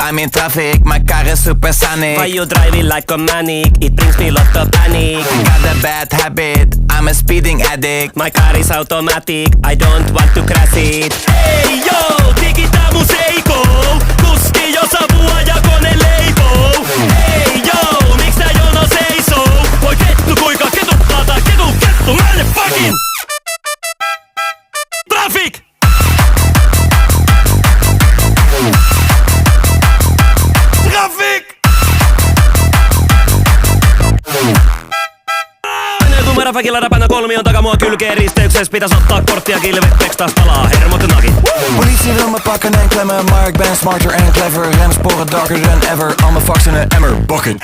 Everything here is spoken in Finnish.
I'm in traffic, my car is supersonic. Why you driving like a manic? It brings me lot of panic. Got a bad habit, I'm a speeding addict. My car is automatic, I don't want to crash it. Hey yo, digita museiko. Kuski jo savua ja kone leipoo. Hey yo, miks tää jono seisoo? Voi kettu kuinka ketuttaa tää kettu, mä en fucking traffic! Räpäkillä räpänä kolmion takaa mua kylkeen risteyksessä. Pitäis ottaa korttia kilveteks taas palaa hermot nakit. Politie wil me pakken en klemmen, maar ik ben smarter en clever. Remsporen darker than ever, al mijn fucks in een emmer, bucket.